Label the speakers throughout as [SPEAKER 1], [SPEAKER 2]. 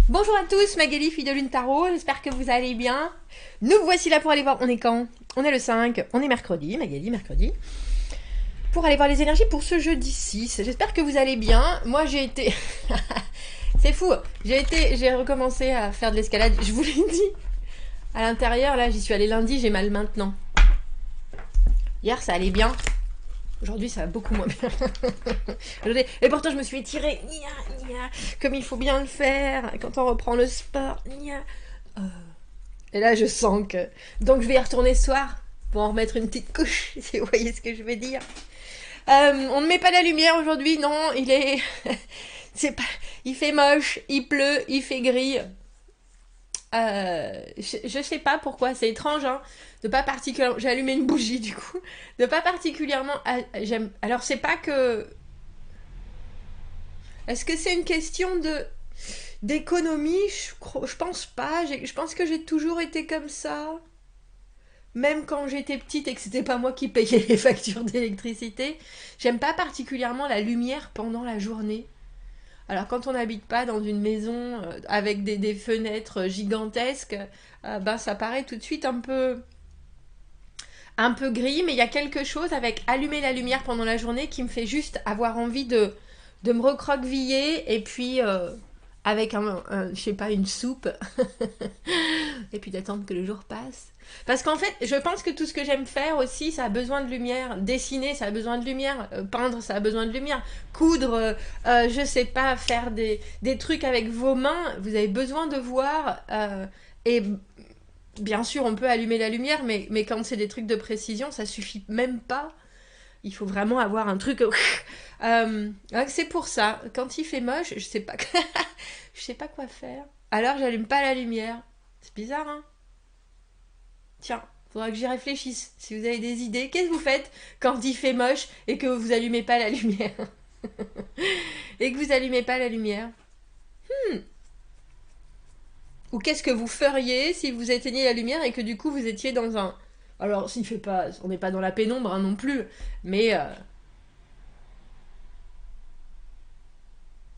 [SPEAKER 1] Bonjour à tous, Magali, fille de Lune Tarot, j'espère que vous allez bien. Nous voici là pour aller voir, on est quand? On est le 5, on est mercredi, Magali, mercredi. Pour aller voir les énergies pour ce jeudi 6, j'espère que vous allez bien. Moi j'ai été... C'est fou, j'ai recommencé à faire de l'escalade, je vous l'ai dit. À l'intérieur, là, j'y suis allée lundi, j'ai mal maintenant. Hier ça allait bien. Aujourd'hui, ça va beaucoup moins bien. Et pourtant, je me suis étirée. Comme il faut bien le faire quand on reprend le sport. Et là, je sens que... Donc, je vais y retourner ce soir pour en remettre une petite couche, si vous voyez ce que je veux dire. On ne met pas la lumière aujourd'hui, non. Il est... Il fait moche, il pleut, il fait gris. Je sais pas pourquoi, c'est étrange, hein, de pas particulièrement... J'ai allumé une bougie, du coup. De pas particulièrement... J'aime... Alors, c'est pas que... Est-ce que c'est une question d'économie? Je pense pas. Je pense que j'ai toujours été comme ça. Même quand j'étais petite et que c'était pas moi qui payais les factures d'électricité. J'aime pas particulièrement la lumière pendant la journée. Alors quand on n'habite pas dans une maison avec des fenêtres gigantesques, ben ça paraît tout de suite un peu gris, mais il y a quelque chose avec allumer la lumière pendant la journée qui me fait juste avoir envie de me recroqueviller et puis avec je sais pas, une soupe et puis d'attendre que le jour passe. Parce qu'en fait, je pense que tout ce que j'aime faire aussi, ça a besoin de lumière. Dessiner, ça a besoin de lumière. Peindre, ça a besoin de lumière. Coudre, je sais pas, faire des trucs avec vos mains, vous avez besoin de voir. Et bien sûr, on peut allumer la lumière, mais quand c'est des trucs de précision, ça suffit même pas. Il faut vraiment avoir un truc... c'est pour ça. Quand il fait moche, je sais pas, je sais pas quoi faire. Alors, j'allume pas la lumière. C'est bizarre, hein? Tiens, faudra que j'y réfléchisse. Si vous avez des idées, qu'est-ce que vous faites quand il fait moche et que vous allumez pas la lumière? Et que vous allumez pas la lumière? Ou qu'est-ce que vous feriez si vous éteignez la lumière et que du coup vous étiez dans un... Alors, s'il fait pas... On n'est pas dans la pénombre, hein, non plus. Mais...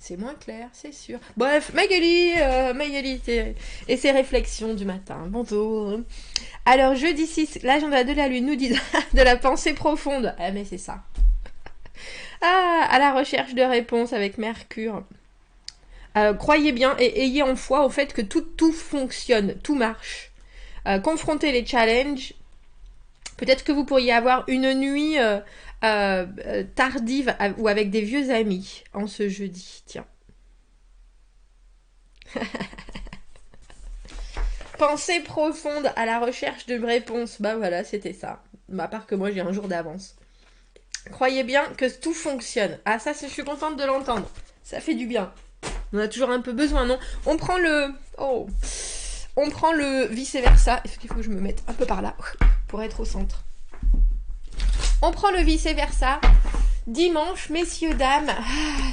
[SPEAKER 1] c'est moins clair, c'est sûr. Bref, Magali et ses réflexions du matin. Bonjour. Alors, jeudi 6, l'agenda de la Lune nous dit de la pensée profonde. Ah, mais c'est ça. Ah, à la recherche de réponses avec Mercure. Croyez bien et ayez en foi au fait que tout fonctionne, tout marche. Confrontez les challenges. Peut-être que vous pourriez avoir une nuit tardive ou avec des vieux amis en ce jeudi. Tiens. Pensée profonde à la recherche d'une réponse. Bah voilà, c'était ça. À part que moi j'ai un jour d'avance. Croyez bien que tout fonctionne. Ah ça, je suis contente de l'entendre. Ça fait du bien. On a toujours un peu besoin, non? On prend le... Oh. On prend le vice-versa. Il faut que je me mette un peu par là pour être au centre. On prend le vice-versa. Dimanche, messieurs, dames,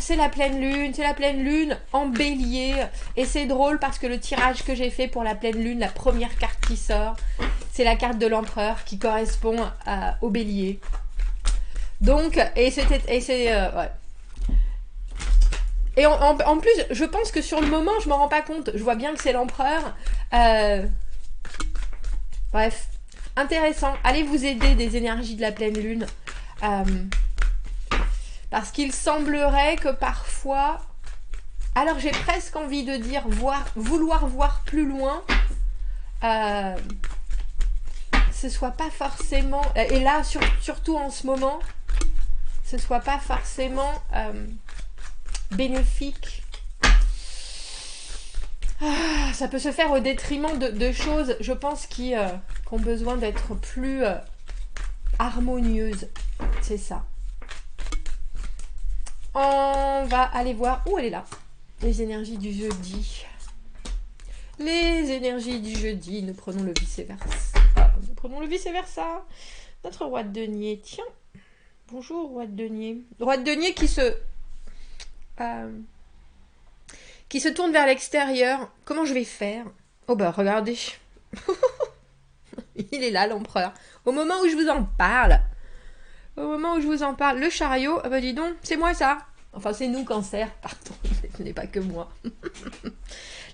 [SPEAKER 1] c'est la pleine lune en bélier. Et c'est drôle parce que le tirage que j'ai fait pour la pleine lune, la première carte qui sort, c'est la carte de l'empereur qui correspond au bélier. Donc, et c'est... ouais. Et en plus, je pense que sur le moment, je m'en rends pas compte. Je vois bien que c'est l'empereur. Bref, intéressant. Allez vous aider des énergies de la pleine lune. Parce qu'il semblerait que parfois... Alors j'ai presque envie de dire vouloir voir plus loin. Ce soit pas forcément... Et là, surtout en ce moment, ce soit pas forcément... bénéfique. Ça peut se faire au détriment de choses, je pense, qui ont besoin d'être plus harmonieuses. C'est ça. On va aller voir où elle est là. Les énergies du jeudi. Les énergies du jeudi. Nous prenons le vice-versa. Notre roi de denier. Tiens. Bonjour, roi de denier. Roi de denier qui se tourne vers l'extérieur. Comment je vais faire? Oh bah regardez. Il est là, l'empereur. Au moment où je vous en parle. Le chariot, ah bah dis donc, c'est moi ça. Enfin, c'est nous, Cancer, pardon. Ce n'est pas que moi.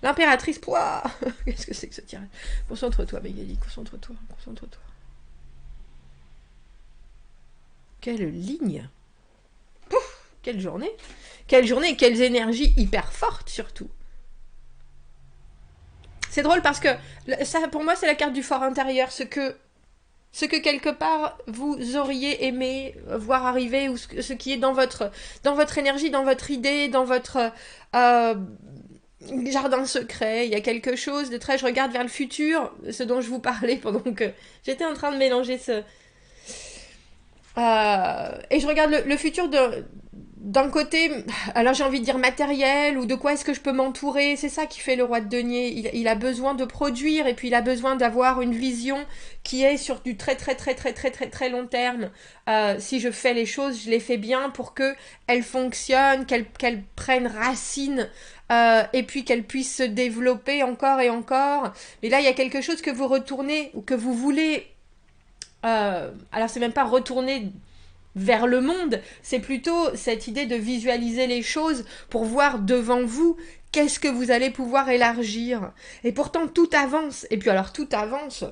[SPEAKER 1] L'impératrice, pouah. Qu'est-ce que c'est que ce tirage? Concentre-toi, Magali, concentre-toi, concentre-toi. Quelle ligne! Pouf, quelle journée! Quelle journée, quelles énergies hyper fortes surtout. C'est drôle parce que ça, pour moi, c'est la carte du fort intérieur, ce que quelque part vous auriez aimé voir arriver, ou ce qui est dans votre énergie, dans votre idée, dans votre jardin secret. Il y a quelque chose de très... Je regarde vers le futur, ce dont je vous parlais pendant que j'étais en train de mélanger ce... et je regarde le futur d'un côté, alors j'ai envie de dire matériel, ou de quoi est-ce que je peux m'entourer. C'est ça qui fait le roi de denier. Il a besoin de produire, et puis il a besoin d'avoir une vision qui est sur du très très très très très très très long terme. Si je fais les choses, je les fais bien pour que elles fonctionnent, qu'elles prennent racine, et puis qu'elles puissent se développer encore et encore. Mais là, il y a quelque chose que vous retournez, ou que vous voulez... alors c'est même pas retourner vers le monde, c'est plutôt cette idée de visualiser les choses pour voir devant vous qu'est-ce que vous allez pouvoir élargir. Et pourtant tout avance. Et puis alors tout avance.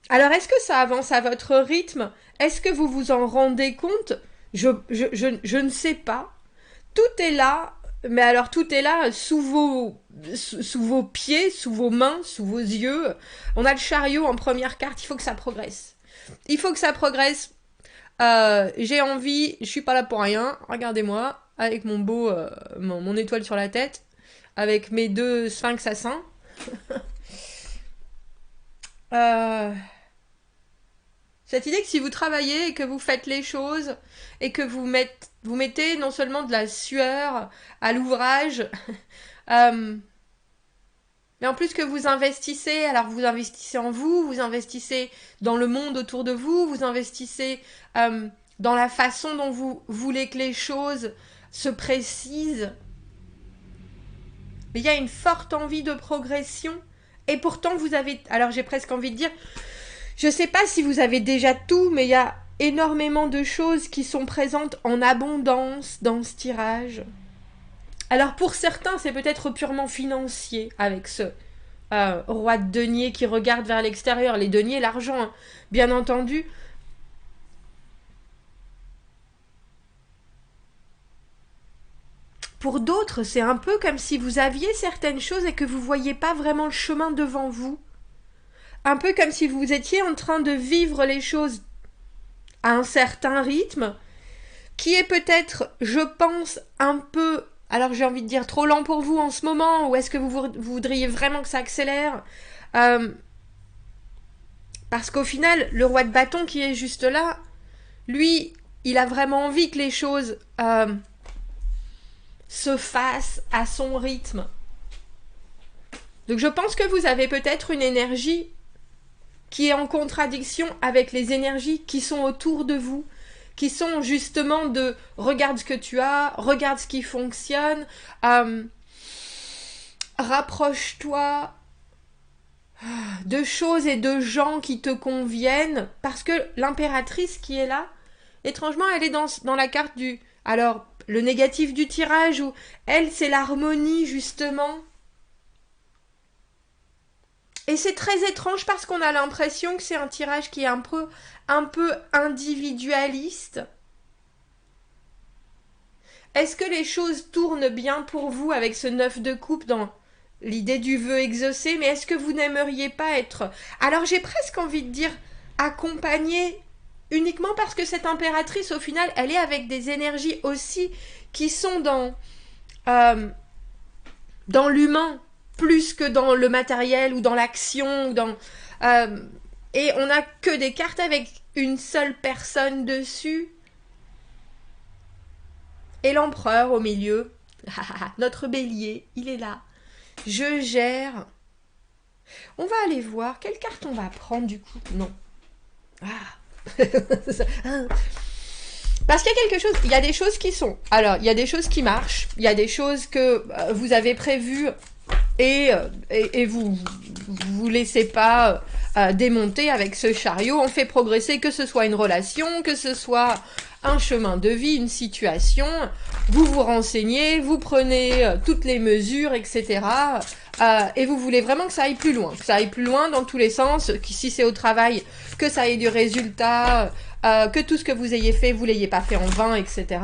[SPEAKER 1] Alors est-ce que ça avance à votre rythme? Est-ce que vous vous en rendez compte? Je ne sais pas. Tout est là. Mais alors tout est là sous vos pieds, sous vos mains, sous vos yeux. On a le chariot en première carte, il faut que ça progresse. Il faut que ça progresse. J'ai envie, je suis pas là pour rien. Regardez-moi, avec mon beau, mon étoile sur la tête, avec mes deux sphinx à seins. Cette idée que si vous travaillez et que vous faites les choses et que vous mettez non seulement de la sueur à l'ouvrage, mais en plus que vous investissez, alors vous investissez en vous, vous investissez dans le monde autour de vous, vous investissez dans la façon dont vous voulez que les choses se précisent. Mais il y a une forte envie de progression, et pourtant vous avez, alors j'ai presque envie de dire, je ne sais pas si vous avez déjà tout, mais il y a énormément de choses qui sont présentes en abondance dans ce tirage. Alors pour certains, c'est peut-être purement financier, avec ce roi de denier qui regarde vers l'extérieur. Les deniers, l'argent, hein, bien entendu. Pour d'autres, c'est un peu comme si vous aviez certaines choses et que vous ne voyiez pas vraiment le chemin devant vous. Un peu comme si vous étiez en train de vivre les choses à un certain rythme, qui est peut-être, je pense, un peu, alors j'ai envie de dire, trop lent pour vous en ce moment, ou est-ce que vous voudriez vraiment que ça accélère? Parce qu'au final, le roi de bâton qui est juste là, lui, il a vraiment envie que les choses se fassent à son rythme. Donc je pense que vous avez peut-être une énergie qui est en contradiction avec les énergies qui sont autour de vous, qui sont justement de « regarde ce que tu as, regarde ce qui fonctionne, rapproche-toi de choses et de gens qui te conviennent », parce que l'impératrice qui est là, étrangement, elle est dans la carte du... Alors, le négatif du tirage, où elle, c'est l'harmonie, justement. Et c'est très étrange parce qu'on a l'impression que c'est un tirage qui est un peu individualiste. Est-ce que les choses tournent bien pour vous avec ce 9 de coupe dans l'idée du vœu exaucé? Mais est-ce que vous n'aimeriez pas être... Alors j'ai presque envie de dire accompagnée, uniquement parce que cette impératrice, au final, elle est avec des énergies aussi qui sont dans l'humain, plus que dans le matériel ou dans l'action. Et on n'a que des cartes avec une seule personne dessus. Et l'empereur au milieu. Notre bélier, il est là. Je gère. On va aller voir. Quelle carte on va prendre du coup? Non. Parce qu'il y a quelque chose, il y a des choses qui sont... Alors, il y a des choses qui marchent, il y a des choses que vous avez prévues et vous laissez pas démonter avec ce chariot. On fait progresser, que ce soit une relation, que ce soit un chemin de vie, une situation. vous vous renseignez, vous prenez toutes les mesures, etc. Et vous voulez vraiment que ça aille plus loin. Que ça aille plus loin dans tous les sens, que si c'est au travail, que ça ait du résultat, que tout ce que vous ayez fait, vous l'ayez pas fait en vain, etc.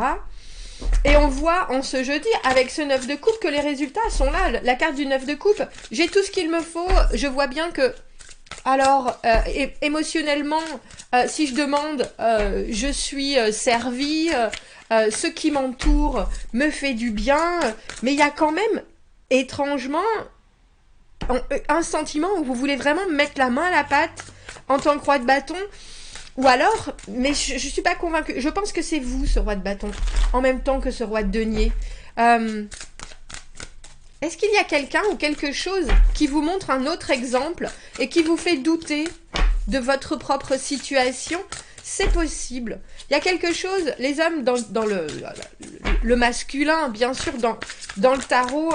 [SPEAKER 1] Et on voit en ce jeudi, avec ce 9 de coupe, que les résultats sont là. La carte du 9 de coupe, j'ai tout ce qu'il me faut. Je vois bien que, alors, émotionnellement, si je demande, je suis servie, ce qui m'entoure me fait du bien. Mais il y a quand même, étrangement, un sentiment où vous voulez vraiment mettre la main à la pâte en tant que roi de bâton. Ou alors, mais je suis pas convaincue. Je pense que c'est vous, ce roi de bâton, en même temps que ce roi de denier. Est-ce qu'il y a quelqu'un ou quelque chose qui vous montre un autre exemple et qui vous fait douter de votre propre situation? C'est possible. Il y a quelque chose, les hommes dans le masculin, bien sûr, dans le tarot,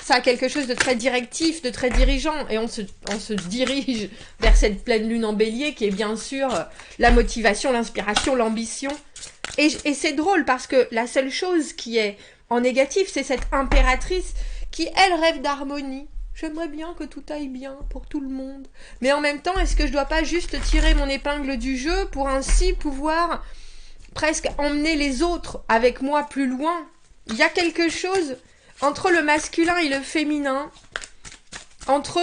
[SPEAKER 1] ça a quelque chose de très directif, de très dirigeant, et on se dirige vers cette pleine lune en bélier qui est bien sûr la motivation, l'inspiration, l'ambition. Et c'est drôle parce que la seule chose qui est en négatif, c'est cette impératrice qui, elle, rêve d'harmonie. J'aimerais bien que tout aille bien pour tout le monde. Mais en même temps, est-ce que je dois pas juste tirer mon épingle du jeu pour ainsi pouvoir presque emmener les autres avec moi plus loin? Il y a quelque chose entre le masculin et le féminin, entre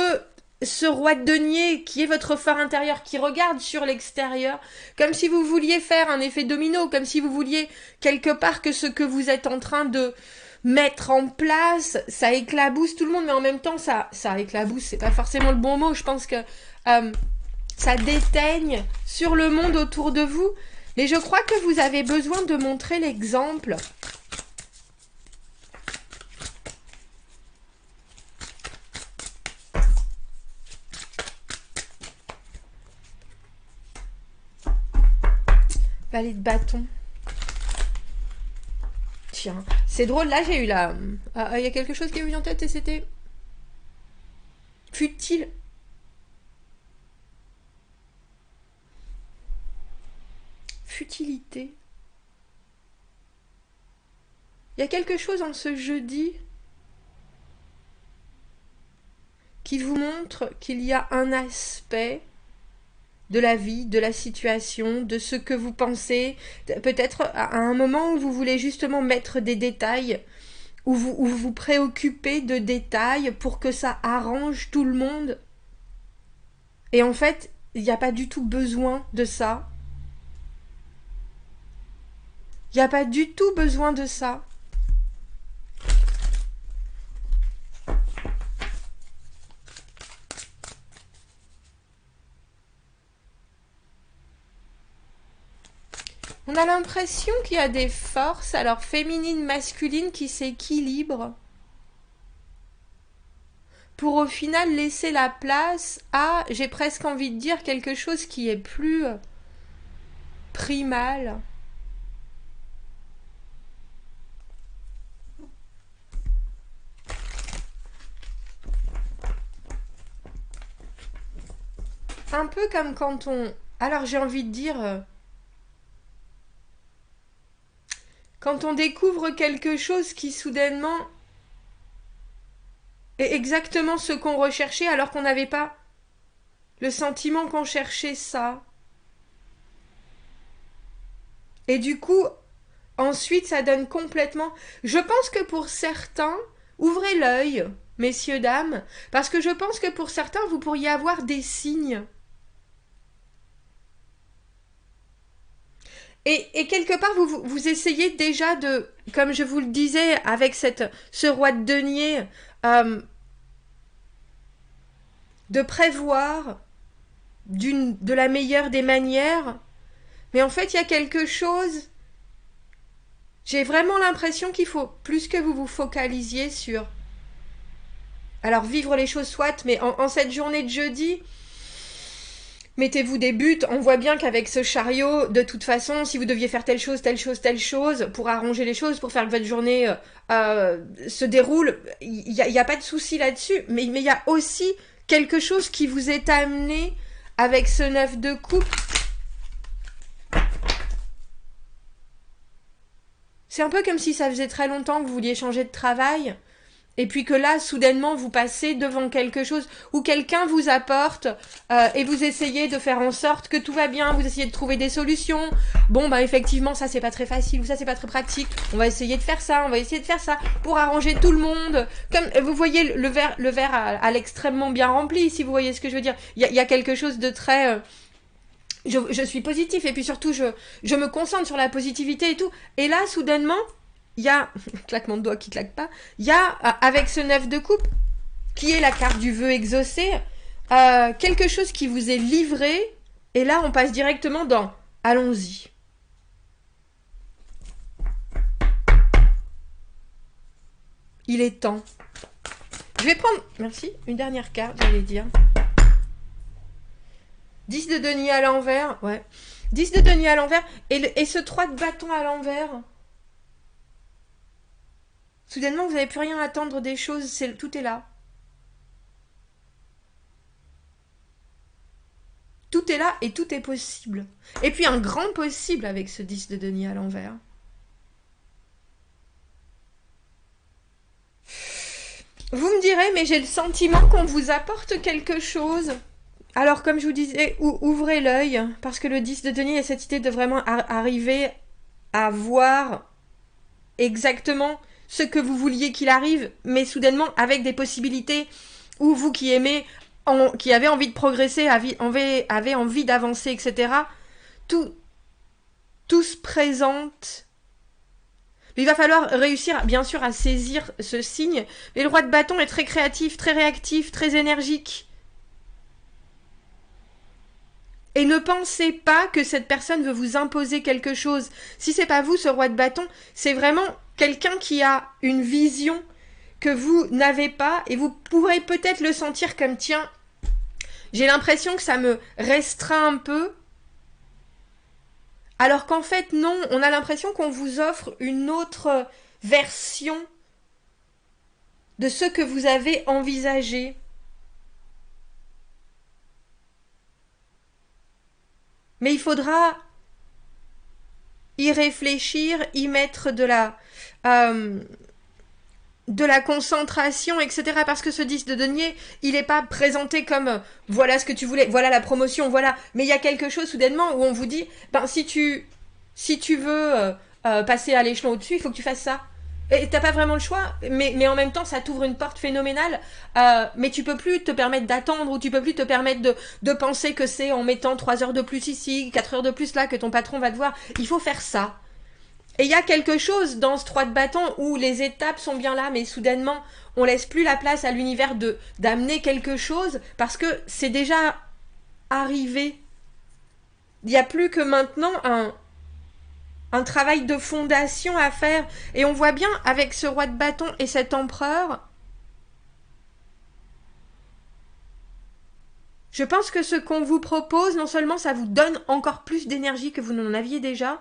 [SPEAKER 1] ce roi de denier qui est votre phare intérieur, qui regarde sur l'extérieur, comme si vous vouliez faire un effet domino, comme si vous vouliez quelque part que ce que vous êtes en train de mettre en place, ça éclabousse tout le monde, mais en même temps, ça éclabousse, c'est pas forcément le bon mot, je pense que ça déteigne sur le monde autour de vous, mais je crois que vous avez besoin de montrer l'exemple. Valet de bâton. Tiens, c'est drôle, là j'ai eu la... Il y a quelque chose qui est venu en tête et c'était... Futile. Futilité. Il y a quelque chose en ce jeudi qui vous montre qu'il y a un aspect de la vie, de la situation, de ce que vous pensez, peut-être à un moment où vous voulez justement mettre des détails, où vous préoccupez de détails pour que ça arrange tout le monde. Et en fait, il n'y a pas du tout besoin de ça. Il n'y a pas du tout besoin de ça. On a l'impression qu'il y a des forces, alors féminines, masculines, qui s'équilibrent pour au final laisser la place à, j'ai presque envie de dire, quelque chose qui est plus primal. Un peu comme quand on... Alors j'ai envie de dire... Quand on découvre quelque chose qui soudainement est exactement ce qu'on recherchait alors qu'on n'avait pas le sentiment qu'on cherchait ça. Et du coup, ensuite, ça donne complètement... Je pense que pour certains, ouvrez l'œil, messieurs, dames, parce que je pense que pour certains, vous pourriez avoir des signes. Et quelque part, vous essayez déjà de, comme je vous le disais, avec ce roi de denier, de prévoir de la meilleure des manières. Mais en fait, il y a quelque chose... J'ai vraiment l'impression qu'il faut plus que vous vous focalisiez sur... Alors, vivre les choses soit, mais en cette journée de jeudi... Mettez-vous des buts, on voit bien qu'avec ce chariot, de toute façon, si vous deviez faire telle chose, pour arranger les choses, pour faire que votre journée se déroule, il n'y a pas de souci là-dessus, mais il y a aussi quelque chose qui vous est amené avec ce 9 de coupe. C'est un peu comme si ça faisait très longtemps que vous vouliez changer de travail. Et puis que là, soudainement, vous passez devant quelque chose où quelqu'un vous apporte et vous essayez de faire en sorte que tout va bien, vous essayez de trouver des solutions. Bon, bah effectivement, ça c'est pas très facile ou ça c'est pas très pratique. On va essayer de faire ça, on va essayer de faire ça pour arranger tout le monde. Comme vous voyez le verre à l'extrêmement bien rempli, si vous voyez ce que je veux dire. Il y a quelque chose de très... je suis positif et puis surtout je me concentre sur la positivité et tout. Et là, soudainement... il y a, claquement de doigts qui claque pas, il y a, avec ce 9 de coupe, qui est la carte du vœu exaucé, quelque chose qui vous est livré, et là on passe directement dans allons-y. Il est temps. Je vais prendre, merci, une dernière carte, j'allais dire. 10 de denier à l'envers, ouais. 10 de denier à l'envers, et ce 3 de bâton à l'envers... soudainement, vous n'avez plus rien à attendre des choses, tout est là. Tout est là et tout est possible. Et puis un grand possible avec ce 10 de denier à l'envers. Vous me direz, mais j'ai le sentiment qu'on vous apporte quelque chose. Alors, comme je vous disais, ouvrez l'œil, parce que le 10 de denier a cette idée de vraiment arriver à voir exactement ce que vous vouliez qu'il arrive, mais soudainement avec des possibilités où vous qui aimez, qui avez envie de progresser, avez envie d'avancer, etc., tout se présente. Mais il va falloir réussir, bien sûr, à saisir ce signe. Mais le roi de bâton est très créatif, très réactif, très énergique. Et ne pensez pas que cette personne veut vous imposer quelque chose. Si c'est pas vous, ce roi de bâton, c'est vraiment quelqu'un qui a une vision que vous n'avez pas, et vous pourrez peut-être le sentir comme tiens, j'ai l'impression que ça me restreint un peu, alors qu'en fait non, on a l'impression qu'on vous offre une autre version de ce que vous avez envisagé. Mais il faudra y réfléchir, y mettre de la concentration, etc. Parce que ce 10 de denier, il n'est pas présenté comme voilà ce que tu voulais, voilà la promotion, voilà. Mais il y a quelque chose soudainement où on vous dit, ben si tu veux passer à l'échelon au-dessus, il faut que tu fasses ça. Et t'as pas vraiment le choix, mais en même temps, ça t'ouvre une porte phénoménale. Mais tu peux plus te permettre d'attendre, ou tu peux plus te permettre de penser que c'est en mettant 3 heures de plus ici, 4 heures de plus là, que ton patron va te voir. Il faut faire ça. Et il y a quelque chose dans ce 3 de bâton où les étapes sont bien là, mais soudainement, on laisse plus la place à l'univers d'amener quelque chose, parce que c'est déjà arrivé. Il n'y a plus que maintenant un travail de fondation à faire. Et on voit bien avec ce roi de bâton et cet empereur, je pense que ce qu'on vous propose, non seulement ça vous donne encore plus d'énergie que vous n'en aviez déjà,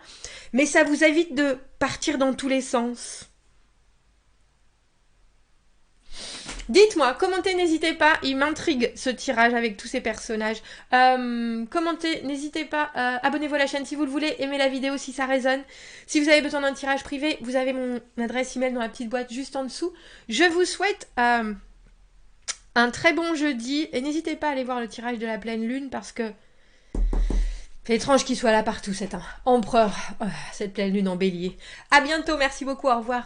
[SPEAKER 1] mais ça vous évite de partir dans tous les sens. Dites-moi, commentez, n'hésitez pas, il m'intrigue ce tirage avec tous ces personnages. Commentez, n'hésitez pas, abonnez-vous à la chaîne si vous le voulez, aimez la vidéo si ça résonne. Si vous avez besoin d'un tirage privé, vous avez mon adresse email dans la petite boîte juste en dessous. Je vous souhaite un très bon jeudi et n'hésitez pas à aller voir le tirage de la pleine lune parce que c'est étrange qu'il soit là partout cet empereur, cette pleine lune en bélier. À bientôt, merci beaucoup, au revoir.